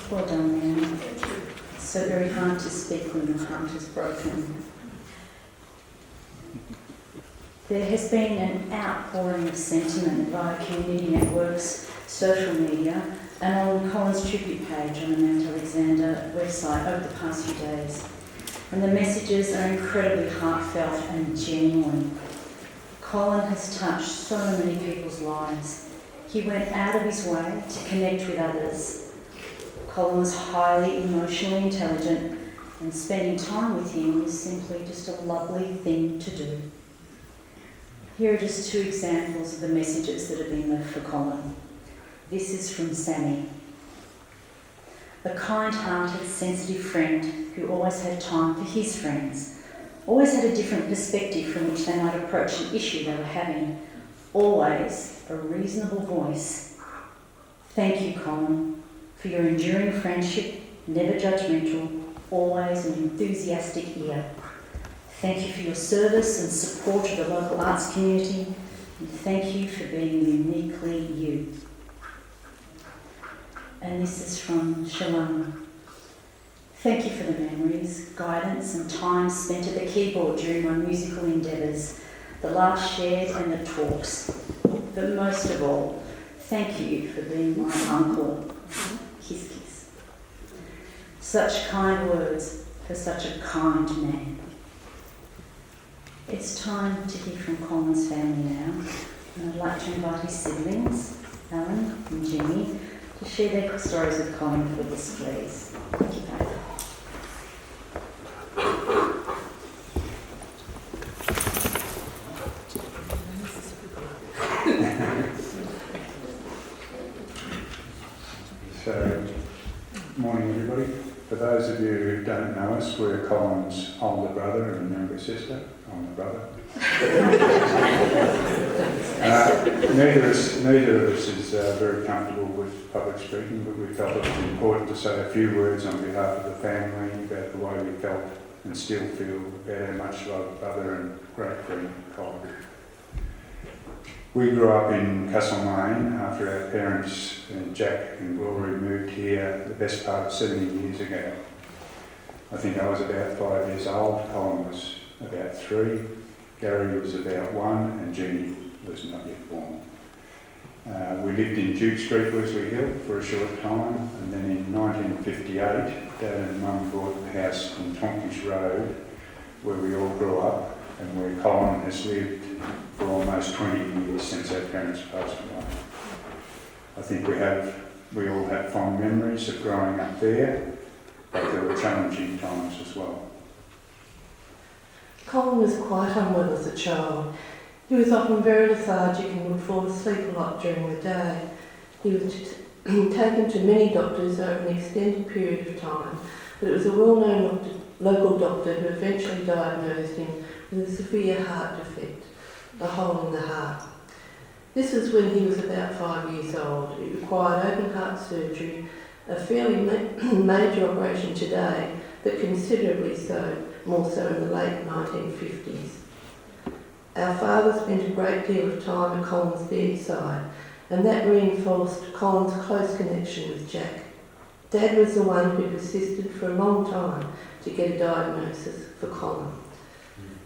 Well done, Anne. It's so very hard to speak when your heart is broken. There has been an outpouring of sentiment via community networks, social media, and on Colin's tribute page on the Mount Alexander website over the past few days. And the messages are incredibly heartfelt and genuine. Colin has touched so many people's lives. He went out of his way to connect with others. Colin was highly emotionally intelligent, and spending time with him was simply just a lovely thing to do. Here are just two examples of the messages that have been left for Colin. This is from Sammy. A kind-hearted, sensitive friend who always had time for his friends, always had a different perspective from which they might approach an issue they were having, always a reasonable voice. Thank you, Colin, for your enduring friendship, never judgmental, always an enthusiastic ear. Thank you for your service and support of the local arts community, and thank you for being uniquely you. And this is from Shalom. Thank you for the memories, guidance and time spent at the keyboard during my musical endeavours, the laughs shared and the talks. But most of all, thank you for being my uncle. Kiss, kiss. Such kind words for such a kind man. It's time to hear from Colin's family now, and I'd like to invite his siblings, Alan and Jimmy, to share their stories with Colin for this, please. Thank you, Pat. So, morning everybody. For those of you who don't know us, we're Colin's older brother and younger sister. I'm the brother. Neither of us is very comfortable with public speaking, but we felt it was important to say a few words on behalf of the family about the way we felt and still feel about our much loved brother and great friend Colin. We grew up in Castlemaine after our parents, Jack and Glory, moved here the best part of 70 years ago. I think I was about 5 years old, Colin was about 3, Gary was about 1, and Jeannie was not yet born. We lived in Duke Street, Wesley Hill for a short time, and then in 1958, Dad and Mum bought a house in Tonkies Road where we all grew up and where Colin has lived for almost 20 years since our parents passed away. I think we all have fond memories of growing up there, but there were challenging times as well. Colin was quite unwell as a child. He was often very lethargic and would fall asleep a lot during the day. He was taken to many doctors over an extended period of time, but it was a well-known local doctor who eventually diagnosed him with a severe heart defect, a hole in the heart. This was when he was about 5 years old. It required open heart surgery, a fairly major operation today, but considerably more so in the late 1950s. Our father spent a great deal of time at Colin's bedside, and that reinforced Colin's close connection with Jack. Dad was the one who persisted for a long time to get a diagnosis for Colin.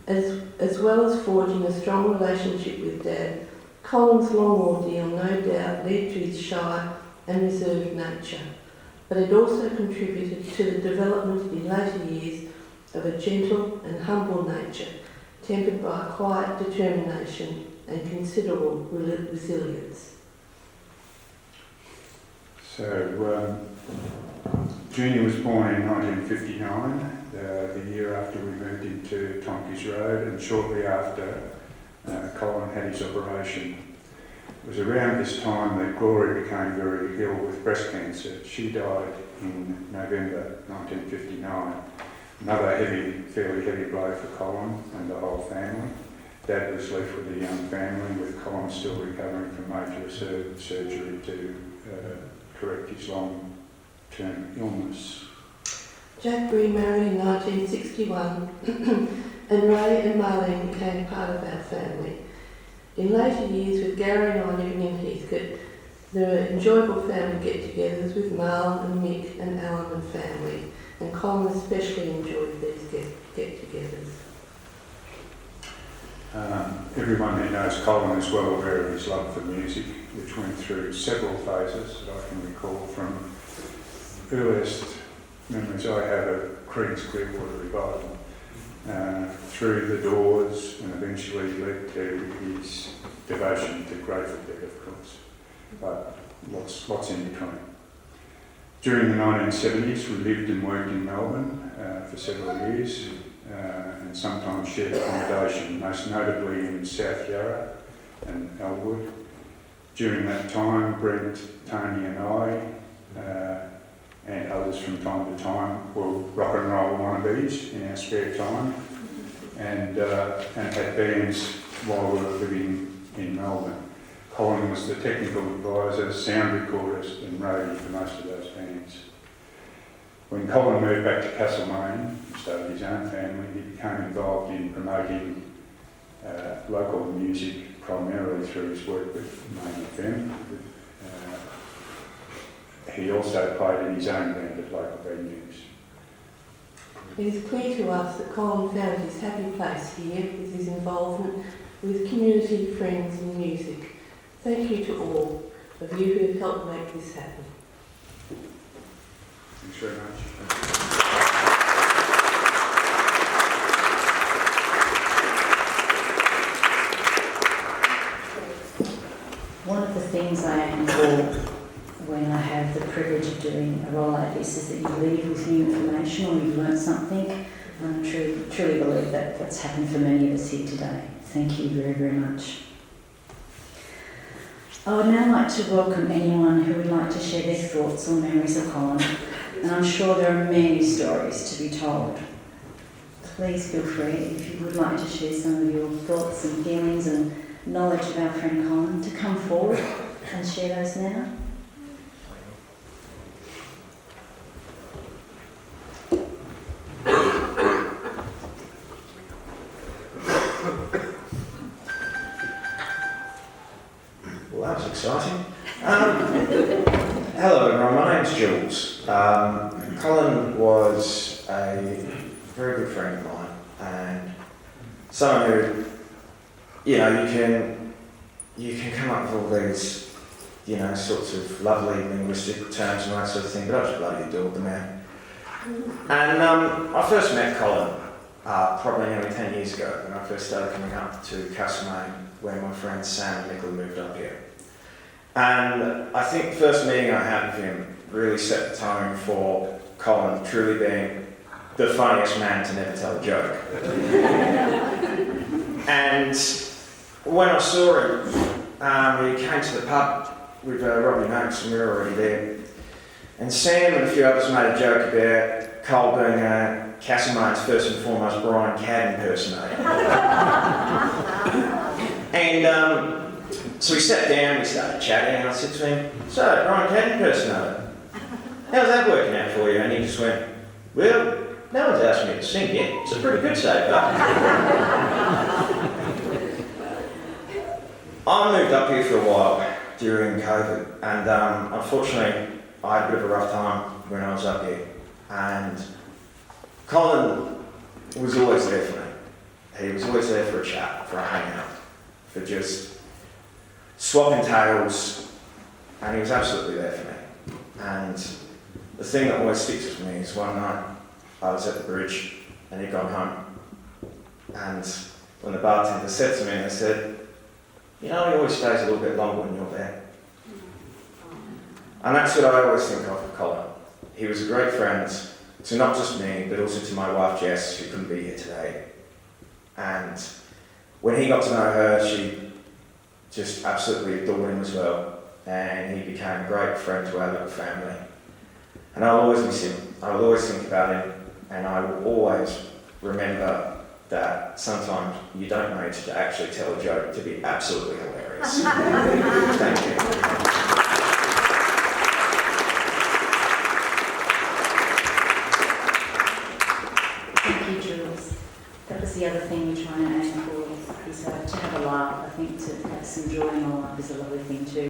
As well as forging a strong relationship with Dad, Colin's long ordeal no doubt led to his shy and reserved nature, but it also contributed to the development in later years of a gentle and humble nature, tempered by quiet determination and considerable resilience. So, Junior was born in 1959, the year after we moved into Tonkies Road, and shortly after Colin had his operation. It was around this time that Glory became very ill with breast cancer. She died in November 1959. Another fairly heavy blow for Colin and the whole family. Dad was left with a young family, with Colin still recovering from major surgery to correct his long-term illness. Jack remarried in 1961 and Ray and Marlene became part of our family. In later years, with Gary and I living in Heathcote, there were enjoyable family get-togethers with Marl and Mick and Alan and family, and Colin especially enjoyed these get-togethers. Everyone who knows Colin is well aware of his love for music, which went through several phases that I can recall, from earliest memories I have of Creed's Clearwater Revival, through the Doors, and eventually led to his devotion to Grateful Dead, of course, but lots in between. During the 1970s, we lived and worked in Melbourne for several years, and sometimes shared accommodation, most notably in South Yarra and Elwood. During that time, Brent, Tony and I, and others from time to time, were rock and roll wannabes in our spare time, and had bands while we were living in Melbourne. Colin was the technical advisor, sound recordist and roadie for most of those bands. When Colin moved back to Castlemaine and started his own family, he became involved in promoting local music, primarily through his work with Main FM. He also played in his own band at local venues. It is clear to us that Colin found his happy place here with his involvement with community, friends and music. Thank you to all of you who have helped make this happen. Thanks very much. One of the things I aim for when I have the privilege of doing a role like this is that you leave with new information or you've learned something. And I truly believe that that's happened for many of us here today. Thank you very, very much. I would now like to welcome anyone who would like to share their thoughts or memories of Colin, and I'm sure there are many stories to be told. Please feel free, if you would like to share some of your thoughts and feelings and knowledge of our friend Colin, to come forward and share those now. Well, that was exciting. Hello everyone, my name's Jules. Colin was a very good friend of mine, and someone who, you can come up with all these, sorts of lovely linguistic terms and that sort of thing, but I just bloody adored the man. And I first met Colin probably nearly 10 years ago when I first started coming up to Castlemaine, where my friends Sam and Nicola moved up here. And I think the first meeting I had with him really set the tone for Colin truly being the funniest man to never tell a joke. And when I saw him, he came to the pub with Robbie Noakes, and we were already there. And Sam and a few others made a joke about Cole being Castlemaine's first and foremost Brian Cadd impersonator. And so we sat down, we started chatting, and I said to him, "So, Brian Cadd impersonator, how's that working out for you?" And he just went, "Well, no one's asked me to sing yet. It's a pretty good save-up." I moved up here for a while during COVID, and unfortunately I had a bit of a rough time when I was up here. And Colin was always there for me. He was always there for a chat, for a hangout, for just swapping tales, and he was absolutely there for me. And the thing that always sticks with me is one night I was at the bridge and he'd gone home, and when the bartender said to me, they said, "He always stays a little bit longer when you're there." And that's what I always think of Colin. He was a great friend to not just me, but also to my wife Jess, who couldn't be here today. And when he got to know her, she just absolutely adored him as well, and he became a great friend to our little family. And I'll always miss him, I will always think about him, and I will always remember that sometimes you don't need to actually tell a joke to be absolutely hilarious. Thank you.